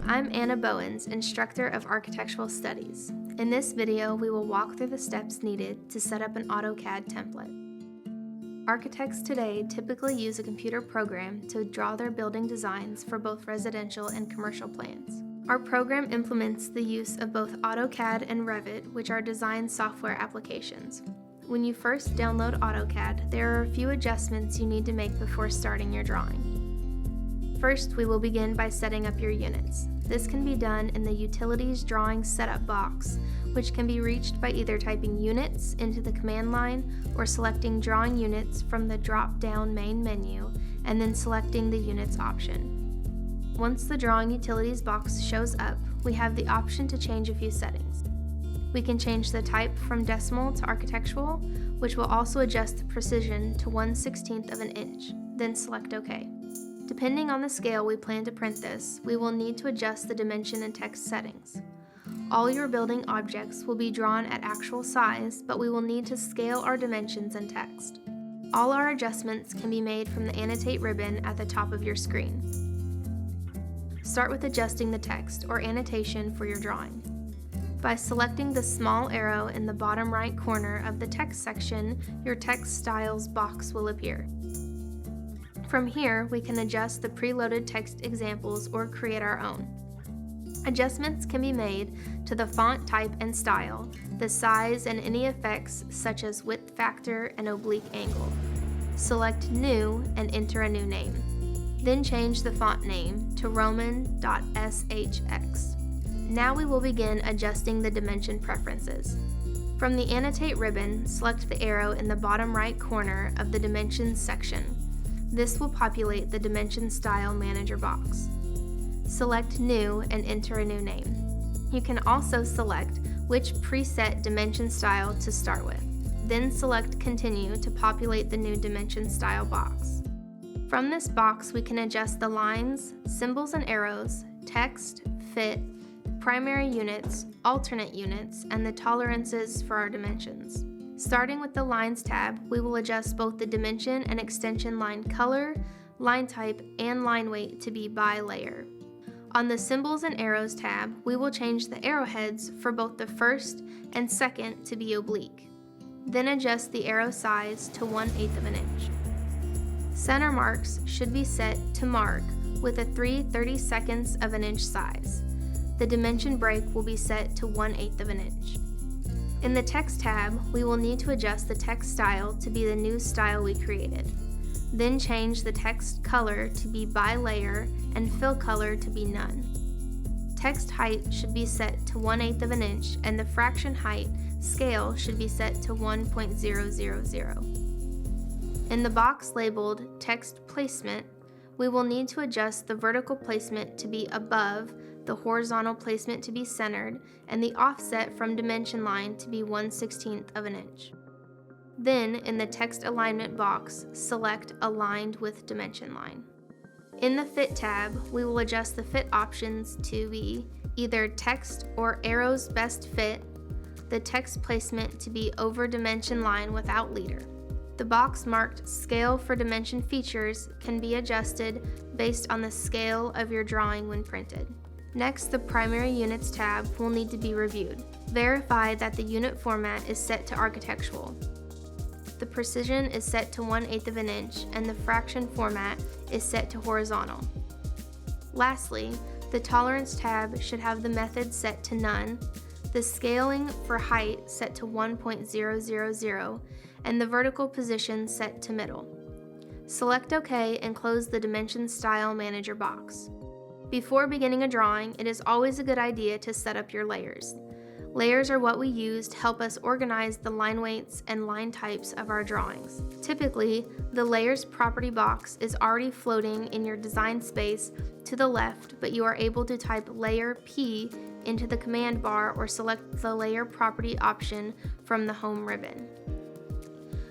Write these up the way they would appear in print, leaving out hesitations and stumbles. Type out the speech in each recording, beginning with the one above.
I'm Anna Bowens, instructor of architectural studies. In this video, we will walk through the steps needed to set up an AutoCAD template. Architects today typically use a computer program to draw their building designs for both residential and commercial plans. Our program implements the use of both AutoCAD and Revit, which are design software applications. When you first download AutoCAD, there are a few adjustments you need to make before starting your drawing. First, we will begin by setting up your units. This can be done in the Utilities Drawing Setup box, which can be reached by either typing Units into the command line or selecting Drawing Units from the drop-down main menu and then selecting the Units option. Once the Drawing Utilities box shows up, we have the option to change a few settings. We can change the type from decimal to architectural, which will also adjust the precision to 1/16 of an inch, then select OK. Depending on the scale we plan to print this, we will need to adjust the dimension and text settings. All your building objects will be drawn at actual size, but we will need to scale our dimensions and text. All our adjustments can be made from the Annotate ribbon at the top of your screen. Start with adjusting the text or annotation for your drawing. By selecting the small arrow in the bottom right corner of the text section, your text styles box will appear. From here, we can adjust the preloaded text examples or create our own. Adjustments can be made to the font type and style, the size, and any effects such as width factor and oblique angle. Select New and enter a new name. Then change the font name to Roman.SHX. Now we will begin adjusting the dimension preferences. From the Annotate ribbon, select the arrow in the bottom right corner of the Dimensions section. This will populate the Dimension Style Manager box. Select New and enter a new name. You can also select which preset dimension style to start with. Then select Continue to populate the new dimension style box. From this box, we can adjust the lines, symbols and arrows, text, fit, primary units, alternate units, and the tolerances for our dimensions. Starting with the Lines tab, we will adjust both the dimension and extension line color, line type, and line weight to be by layer. On the Symbols and Arrows tab, we will change the arrowheads for both the first and second to be oblique. Then adjust the arrow size to 1/8 of an inch. Center marks should be set to mark with a 3/32 of an inch size. The dimension break will be set to 1/8 of an inch. In the Text tab, we will need to adjust the text style to be the new style we created. Then change the text color to be by layer and fill color to be none. Text height should be set to 1/8 of an inch and the fraction height scale should be set to 1.000. In the box labeled Text Placement, we will need to adjust the vertical placement to be above, the horizontal placement to be centered, and the offset from dimension line to be 1/16 of an inch. Then, in the text alignment box, select Aligned with Dimension Line. In the Fit tab, we will adjust the fit options to be either text or arrows best fit, the text placement to be over dimension line without leader. The box marked Scale for Dimension Features can be adjusted based on the scale of your drawing when printed. Next, the Primary Units tab will need to be reviewed. Verify that the unit format is set to architectural. The precision is set to 1/8 of an inch and the fraction format is set to horizontal. Lastly, the Tolerance tab should have the method set to none, the scaling for height set to 1.000, and the vertical position set to middle. Select OK and close the Dimension Style Manager box. Before beginning a drawing, it is always a good idea to set up your layers. Layers are what we use to help us organize the line weights and line types of our drawings. Typically, the Layers property box is already floating in your design space to the left, but you are able to type Layer P into the command bar or select the Layer property option from the Home ribbon.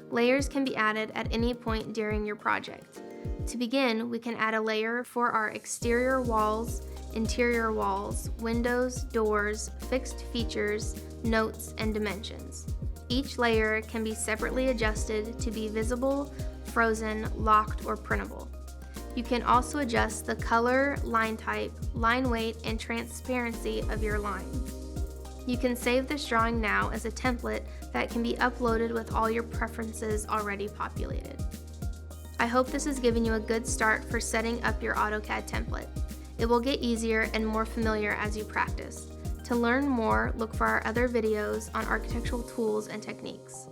Layers can be added at any point during your project. To begin, we can add a layer for our exterior walls, interior walls, windows, doors, fixed features, notes, and dimensions. Each layer can be separately adjusted to be visible, frozen, locked, or printable. You can also adjust the color, line type, line weight, and transparency of your line. You can save this drawing now as a template that can be uploaded with all your preferences already populated. I hope this has given you a good start for setting up your AutoCAD template. It will get easier and more familiar as you practice. To learn more, look for our other videos on architectural tools and techniques.